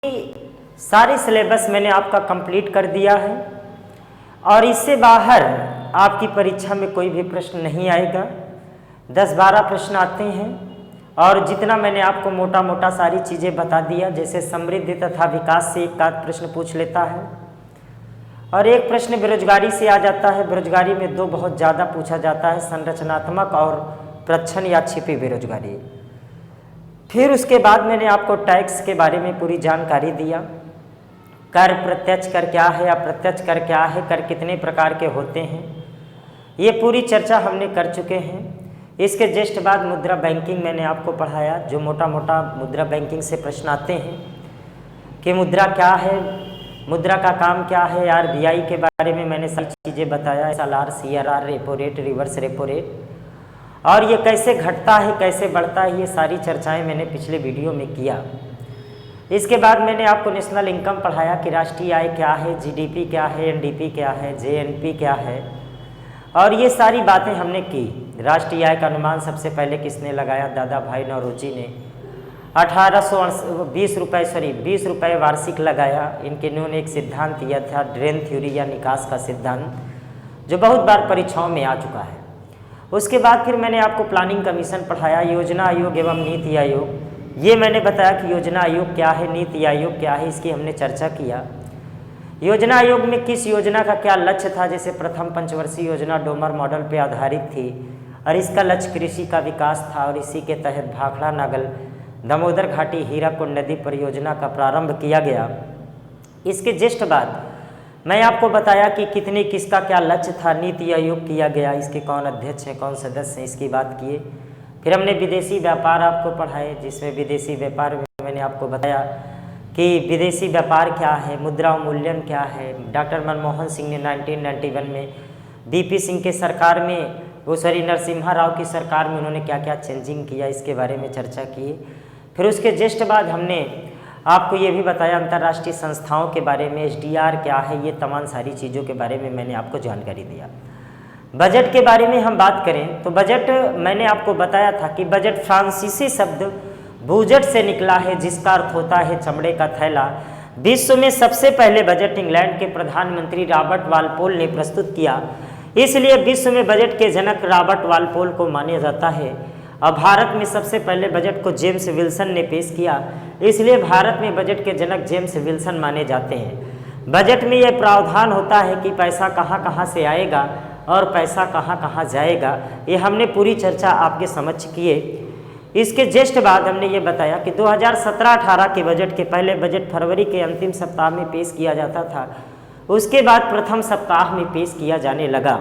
सारे सिलेबस मैंने आपका कंप्लीट कर दिया है और इससे बाहर आपकी परीक्षा में कोई भी प्रश्न नहीं आएगा। 10-12 प्रश्न आते हैं और जितना मैंने आपको मोटा मोटा सारी चीज़ें बता दिया, जैसे समृद्धि तथा विकास से एक आध प्रश्न पूछ लेता है और एक प्रश्न बेरोजगारी से आ जाता है। बेरोजगारी में 2 बहुत ज़्यादा पूछा जाता है, संरचनात्मक और प्रच्छन्न या छिपी बेरोजगारी। फिर उसके बाद मैंने आपको टैक्स के बारे में पूरी जानकारी दिया। कर, प्रत्यक्ष कर क्या है, अप्रत्यक्ष कर क्या है, कर कितने प्रकार के होते हैं, ये पूरी चर्चा हमने कर चुके हैं। इसके जस्ट बाद मुद्रा बैंकिंग मैंने आपको पढ़ाया, जो मोटा मोटा मुद्रा बैंकिंग से प्रश्न आते हैं कि मुद्रा क्या है, मुद्रा का काम क्या है। RBI के बारे में मैंने सारी चीज़ें बताया, SLR, CRR, repo rate, reverse repo rate, और ये कैसे घटता है कैसे बढ़ता है, ये सारी चर्चाएं मैंने पिछले वीडियो में किया। इसके बाद मैंने आपको नेशनल इनकम पढ़ाया कि राष्ट्रीय आय क्या है, GDP क्या है, NDP क्या है, JNP क्या है, और ये सारी बातें हमने की। राष्ट्रीय आय का अनुमान सबसे पहले किसने लगाया? दादा भाई नौरोजी ने 20 रुपये वार्षिक लगाया। इन्होंने एक सिद्धांत दिया था, ड्रेन थ्योरी या निकास का सिद्धांत, जो बहुत बार परीक्षाओं में आ चुका है। उसके बाद फिर मैंने आपको प्लानिंग कमीशन पढ़ाया, योजना आयोग एवं नीति आयोग। ये मैंने बताया कि योजना आयोग क्या है, नीति आयोग क्या है, इसकी हमने चर्चा किया। योजना आयोग में किस योजना का क्या लक्ष्य था? जैसे प्रथम पंचवर्षीय योजना डोमर मॉडल पर आधारित थी और इसका लक्ष्य कृषि का विकास था और इसी के तहत भाखड़ा नागल दामोदर घाटी हीराकुंड नदी परियोजना का प्रारंभ किया गया। इसके जस्ट बाद मैं आपको बताया कि कितने किसका क्या लक्ष्य था, नीति आयोग किया गया, इसके कौन अध्यक्ष हैं, कौन सदस्य हैं, इसकी बात किए। फिर हमने विदेशी व्यापार आपको पढ़ाए, जिसमें विदेशी व्यापार में मैंने आपको बताया कि विदेशी व्यापार क्या है, मुद्रा अवमूल्यन क्या है। डॉक्टर मनमोहन सिंह ने 1991 में BP सिंह के सरकार में, नरसिम्हा राव की सरकार में उन्होंने क्या क्या चेंजिंग किया, इसके बारे में चर्चा की। फिर उसके जस्ट बाद हमने आपको ये भी बताया अंतर्राष्ट्रीय संस्थाओं के बारे में, SDR क्या है, ये तमाम सारी चीज़ों के बारे में मैंने आपको जानकारी दिया। बजट के बारे में हम बात करें तो बजट मैंने आपको बताया था कि बजट फ्रांसीसी शब्द बूजट से निकला है, जिसका अर्थ होता है चमड़े का थैला। विश्व में सबसे पहले बजट इंग्लैंड के प्रधानमंत्री रॉबर्ट वालपोल ने प्रस्तुत किया, इसलिए विश्व में बजट के जनक रॉबर्ट वालपोल को माना जाता है। और भारत में सबसे पहले बजट को जेम्स विल्सन ने पेश किया, इसलिए भारत में बजट के जनक जेम्स विल्सन माने जाते हैं। बजट में यह प्रावधान होता है कि पैसा कहाँ कहाँ से आएगा और पैसा कहाँ कहाँ जाएगा, ये हमने पूरी चर्चा आपके समक्ष किए। इसके जस्ट बाद हमने ये बताया कि 2017-18 के बजट के पहले बजट फरवरी के अंतिम सप्ताह में पेश किया जाता था, उसके बाद प्रथम सप्ताह में पेश किया जाने लगा।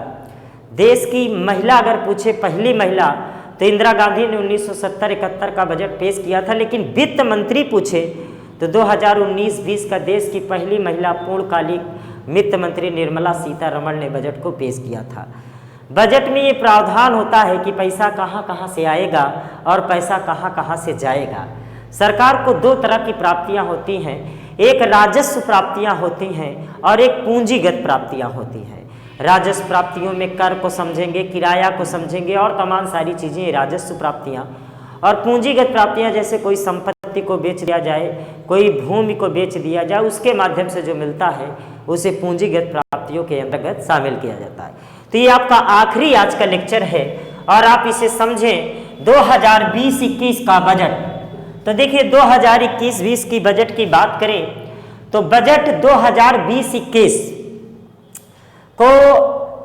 देश की महिला अगर पूछे, पहली महिला तो इंदिरा गांधी ने 1970-71 का बजट पेश किया था, लेकिन वित्त मंत्री पूछे तो 2019-20 का देश की पहली महिला पूर्णकालिक वित्त मंत्री निर्मला सीतारमण ने बजट को पेश किया था। बजट में ये प्रावधान होता है कि पैसा कहाँ कहाँ से आएगा और पैसा कहाँ कहाँ से जाएगा। सरकार को 2 तरह की प्राप्तियाँ होती हैं, एक राजस्व प्राप्तियाँ होती हैं और एक पूंजीगत प्राप्तियाँ होती हैं। राजस्व प्राप्तियों में कर को समझेंगे, किराया को समझेंगे और तमाम सारी चीज़ें राजस्व प्राप्तियाँ। और पूंजीगत प्राप्तियाँ जैसे कोई संपत्ति को बेच दिया जाए, कोई भूमि को बेच दिया जाए, उसके माध्यम से जो मिलता है उसे पूंजीगत प्राप्तियों के अंतर्गत शामिल किया जाता है। तो ये आपका आखिरी आज का लेक्चर है और आप इसे समझें 2020-21 का बजट। तो देखिए 2021-20 की बजट की बात करें तो बजट 2020-21 को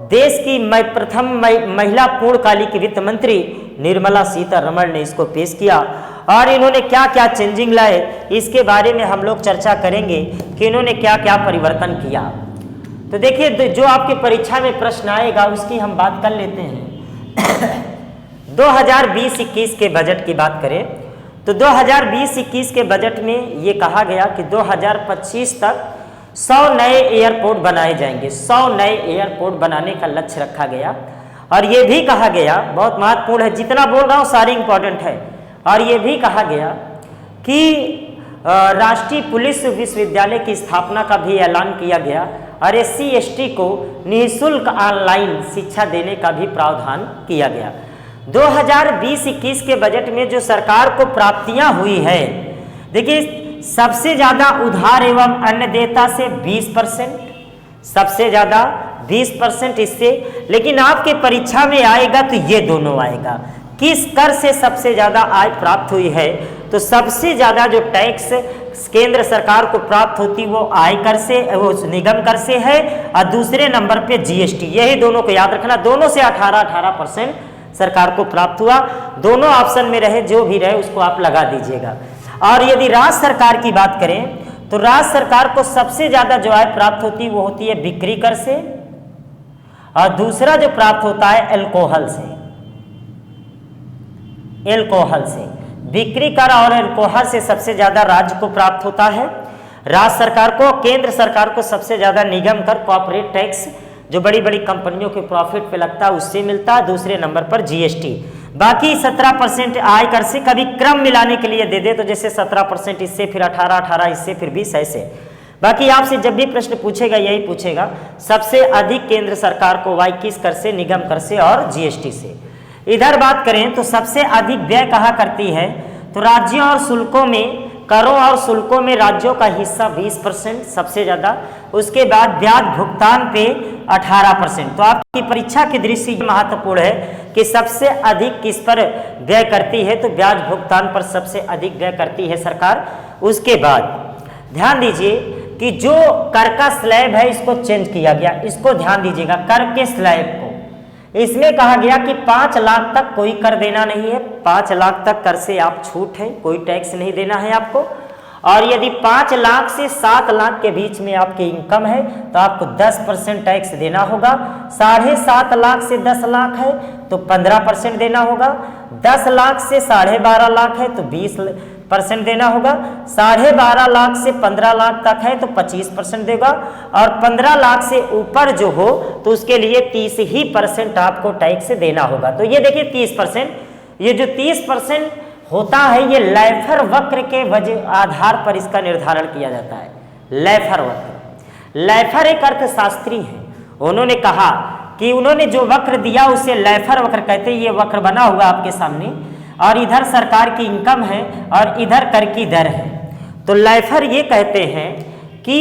देश की प्रथम महिला पूर्णकालिक वित्त मंत्री निर्मला सीतारमण ने इसको पेश किया और इन्होंने क्या क्या चेंजिंग लाए, इसके बारे में हम लोग चर्चा करेंगे कि इन्होंने क्या क्या परिवर्तन किया। तो देखिए जो आपके परीक्षा में प्रश्न आएगा उसकी हम बात कर लेते हैं। 2020-21 के बजट की बात करें तो 2020-21 के बजट में ये कहा गया कि 2025 तक 100 नए एयरपोर्ट बनाए जाएंगे। 100 नए एयरपोर्ट बनाने का लक्ष्य रखा गया और ये भी कहा गया, बहुत महत्वपूर्ण है, जितना बोल रहा हूँ सारी इंपॉर्टेंट है, और ये भी कहा गया कि राष्ट्रीय पुलिस विश्वविद्यालय की स्थापना का भी ऐलान किया गया और SC/ST को निःशुल्क ऑनलाइन शिक्षा देने का भी प्रावधान किया गया। 2020-21 के बजट में जो सरकार को प्राप्तियां हुई है, देखिए सबसे ज्यादा उधार एवं अन्य देयता से 20%, सबसे ज्यादा 20% इससे। लेकिन आपके परीक्षा में आएगा तो ये दोनों आएगा। किस कर से सबसे ज्यादा आय प्राप्त हुई है? तो सबसे ज्यादा जो टैक्स केंद्र सरकार को प्राप्त होती वो आयकर से, वो निगम कर से है, और दूसरे नंबर पे जीएसटी। यही दोनों को याद रखना, दोनों से 18% सरकार को प्राप्त हुआ। दोनों ऑप्शन में रहे, जो भी रहे उसको आप लगा दीजिएगा। और यदि राज्य सरकार की बात करें तो राज्य सरकार को सबसे ज्यादा जो आय प्राप्त होती है वो होती है बिक्री कर से, और दूसरा जो प्राप्त होता है अल्कोहल से। अल्कोहल से बिक्री कर और अल्कोहल से सबसे ज्यादा राज्य को प्राप्त होता है। राज्य सरकार को, केंद्र सरकार को सबसे ज्यादा निगम कर, कॉर्पोरेट टैक्स जो बड़ी बड़ी कंपनियों के प्रॉफिट पे लगता है उससे मिलता है। दूसरे नंबर पर जीएसटी। बाकी 17% आयकर से कभी क्रम मिलाने के लिए दे दे तो जैसे 17% इससे, फिर 18 इससे, फिर 20 ऐसे। बाकी आपसे जब भी प्रश्न पूछेगा यही पूछेगा, सबसे अधिक केंद्र सरकार को वाई किस कर से? निगम कर से और जीएसटी से। इधर बात करें तो सबसे अधिक व्यय कहाँ करती है? तो राज्यों और शुल्कों में, करों और शुल्कों में राज्यों का हिस्सा 20% सबसे ज्यादा। उसके बाद ब्याज भुगतान पे 18%। तो आपकी परीक्षा की दृष्टि से महत्वपूर्ण है कि सबसे अधिक किस पर व्यय करती है? तो ब्याज भुगतान पर सबसे अधिक व्यय करती है सरकार। उसके बाद ध्यान दीजिए कि जो कर का स्लैब है इसको चेंज किया गया, इसको ध्यान दीजिएगा। कर के स्लैब को इसमें कहा गया कि 5 लाख तक कोई कर देना नहीं है। 5 लाख तक कर से आप छूट है, कोई टैक्स नहीं देना है आपको। और यदि 5 लाख से 7 लाख के बीच में आपकी इनकम है तो आपको 10% टैक्स देना होगा। 7.5 लाख से 10 लाख है तो 15% देना होगा। 10 लाख से 12.5 लाख है तो 20% देना होगा। 12.5 लाख से 15 लाख तक है तो 25% देगा। और 15 लाख से ऊपर जो हो तो उसके लिए 30% आपको टैक्स देना होगा। तो ये देखिए 30%, ये जो 30% होता है ये लैफर वक्र के वजह आधार पर इसका निर्धारण किया जाता है। लैफर वक्र, लैफर एक अर्थशास्त्री है, उन्होंने कहा कि उन्होंने जो वक्र दिया उसे लैफर वक्र कहते हैं। ये वक्र बना हुआ आपके सामने, और इधर सरकार की इनकम है और इधर कर की दर है। तो लैफर ये कहते हैं कि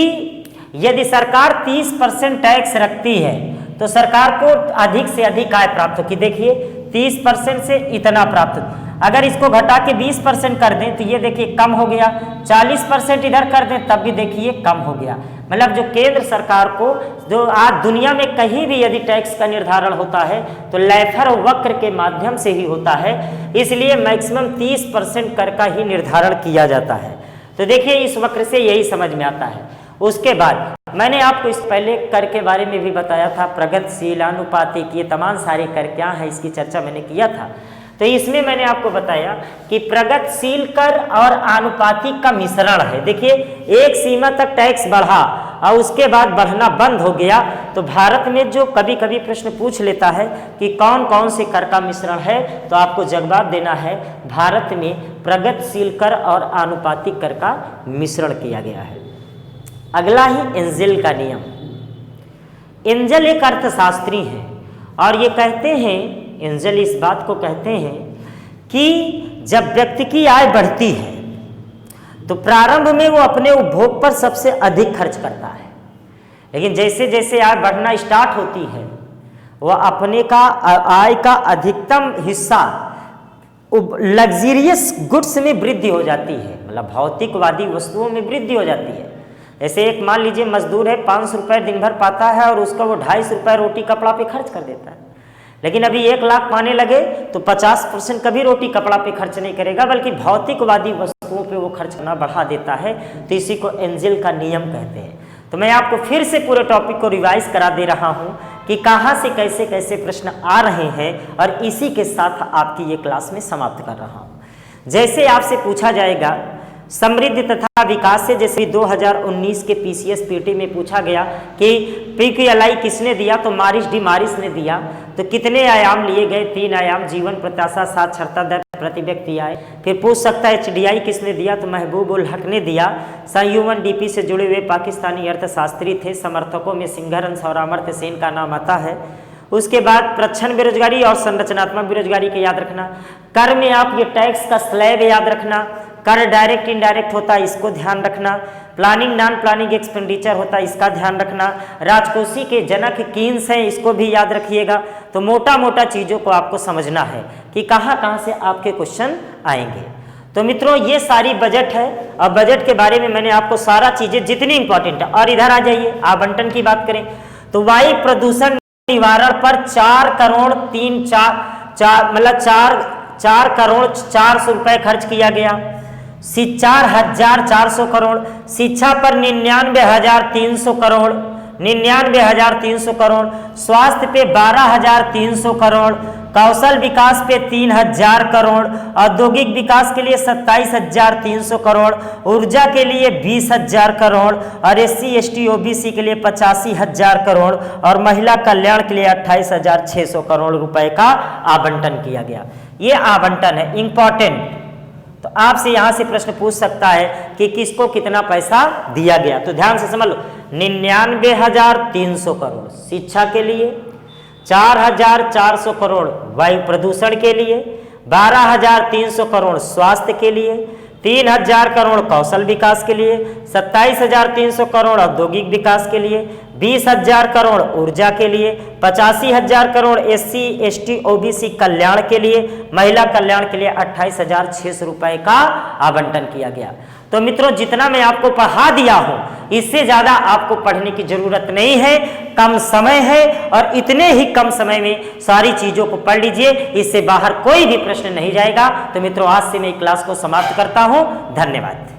यदि सरकार 30% टैक्स रखती है तो सरकार को अधिक से अधिक आय प्राप्त होगी। देखिए 30% से इतना प्राप्त, अगर इसको घटा के 20% कर दें तो ये देखिए कम हो गया। 40% इधर कर दें तब भी देखिए कम हो गया। मतलब जो केंद्र सरकार को, जो आज दुनिया में कहीं भी यदि टैक्स का निर्धारण होता है तो लैफर वक्र के माध्यम से ही होता है। इसलिए मैक्सिमम 30% कर का ही निर्धारण किया जाता है। तो देखिए इस वक्र से यही समझ में आता है। उसके बाद मैंने आपको इस पहले कर के बारे में भी बताया था, प्रगतिशील, आनुपातिक, ये तमाम सारे कर क्या है इसकी चर्चा मैंने किया था। तो इसमें मैंने आपको बताया कि प्रगतिशील कर और आनुपातिक का मिश्रण है। देखिए एक सीमा तक टैक्स बढ़ा और उसके बाद बढ़ना बंद हो गया। तो भारत में जो कभी कभी प्रश्न पूछ लेता है कि कौन कौन से कर का मिश्रण है, तो आपको जवाब देना है भारत में प्रगतिशील कर और आनुपातिक कर का मिश्रण किया गया है। अगला ही एंजेल का नियम। एंजेल एक अर्थशास्त्री है और ये कहते हैं, एंजेल इस बात को कहते हैं कि जब व्यक्ति की आय बढ़ती है तो प्रारंभ में वो अपने उपभोग पर सबसे अधिक खर्च करता है, लेकिन जैसे जैसे आय बढ़ना स्टार्ट होती है वह अपने का आय का अधिकतम हिस्सा लग्जरियस गुड्स में वृद्धि हो जाती है, मतलब भौतिकवादी वस्तुओं में वृद्धि हो जाती है। जैसे एक मान लीजिए मजदूर है, 500 रुपये दिन भर पाता है और उसका वो 250 रुपये रोटी कपड़ा पे खर्च कर देता है। लेकिन अभी 1 लाख पाने लगे तो 50% कभी रोटी कपड़ा पे खर्च नहीं करेगा, बल्कि भौतिकवादी वस्तुओं पे वो खर्च करना बढ़ा देता है। तो इसी को एंजेल का नियम कहते हैं। तो मैं आपको फिर से पूरे टॉपिक को रिवाइज करा दे रहा हूँ कि कहाँ से कैसे कैसे प्रश्न आ रहे हैं, और इसी के साथ आपकी ये क्लास में समाप्त कर रहा हूँ। जैसे आपसे पूछा जाएगा समृद्धि तथा विकास से, जैसे 2019 के पीसीएस पीटी में पूछा गया कि पीक्यूएलआई किसने दिया, तो मारिस डी मारिस ने दिया। तो कितने आयाम लिए गए? 3 आयाम, जीवन प्रत्याशा, साक्षरता दर, प्रति व्यक्ति आय। फिर पूछ सकता है एचडीआई किसने दिया, तो महबूब उल हक ने दिया। संयुवन डीपी से जुड़े हुए पाकिस्तानी अर्थशास्त्री थे। समर्थकों में सिंघरंस और अमर्त्य सेन का नाम आता है। उसके बाद प्रच्छन्न बेरोजगारी और संरचनात्मक बेरोजगारी के याद रखना। कर में आप ये टैक्स का स्लैब याद रखना। कर डायरेक्ट इनडायरेक्ट होता है, इसको ध्यान रखना। प्लानिंग नॉन प्लानिंग एक्सपेंडिचर होता है, इसका ध्यान रखना। राजकोषीय के जनक कीन्स हैं, इसको भी याद रखिएगा। तो मोटा मोटा चीज़ों को आपको समझना है कि कहाँ कहाँ से आपके क्वेश्चन आएंगे। तो मित्रों ये सारी बजट है, और बजट के बारे में मैंने आपको सारा चीज़ें जितनी इंपॉर्टेंट है। और इधर आ जाइए, आवंटन की बात करें तो वायु प्रदूषण निवारण पर 4 करोड़ 4 करोड़ 400 रुपए खर्च किया गया। 4,400 करोड़, शिक्षा पर 99,300 करोड़, 99,300 करोड़, स्वास्थ्य पे 12,300 करोड़, कौशल विकास पे 3,000 करोड़, औद्योगिक विकास के लिए 27,300 करोड़, ऊर्जा के लिए 20,000 करोड़, और SC ST OBC के लिए 85,000 करोड़, और महिला कल्याण के लिए 28,600 करोड़ रुपए का आवंटन किया गया। ये आवंटन है इंपॉर्टेंट। तो आपसे यहां से प्रश्न पूछ सकता है कि किसको कितना पैसा दिया गया, तो ध्यान से समझ लो। 99,300 करोड़ शिक्षा के लिए, 4,400 करोड़ वायु प्रदूषण के लिए, 12,300 करोड़ स्वास्थ्य के लिए, 3,000 करोड़ कौशल विकास के लिए, 27,300 करोड़ औद्योगिक विकास के लिए, 20,000 करोड़ ऊर्जा के लिए, 85,000 करोड़ SC ST OBC कल्याण के लिए, महिला कल्याण के लिए 28,600 रुपए का आवंटन किया गया। तो मित्रों जितना मैं आपको पढ़ा दिया हूं, इससे ज्यादा आपको पढ़ने की जरूरत नहीं है, कम समय है, और इतने ही कम समय में सारी चीजों को पढ़ लीजिए, इससे बाहर कोई भी प्रश्न नहीं जाएगा। तो मित्रों आज से मैं क्लास को समाप्त करता हूं, धन्यवाद।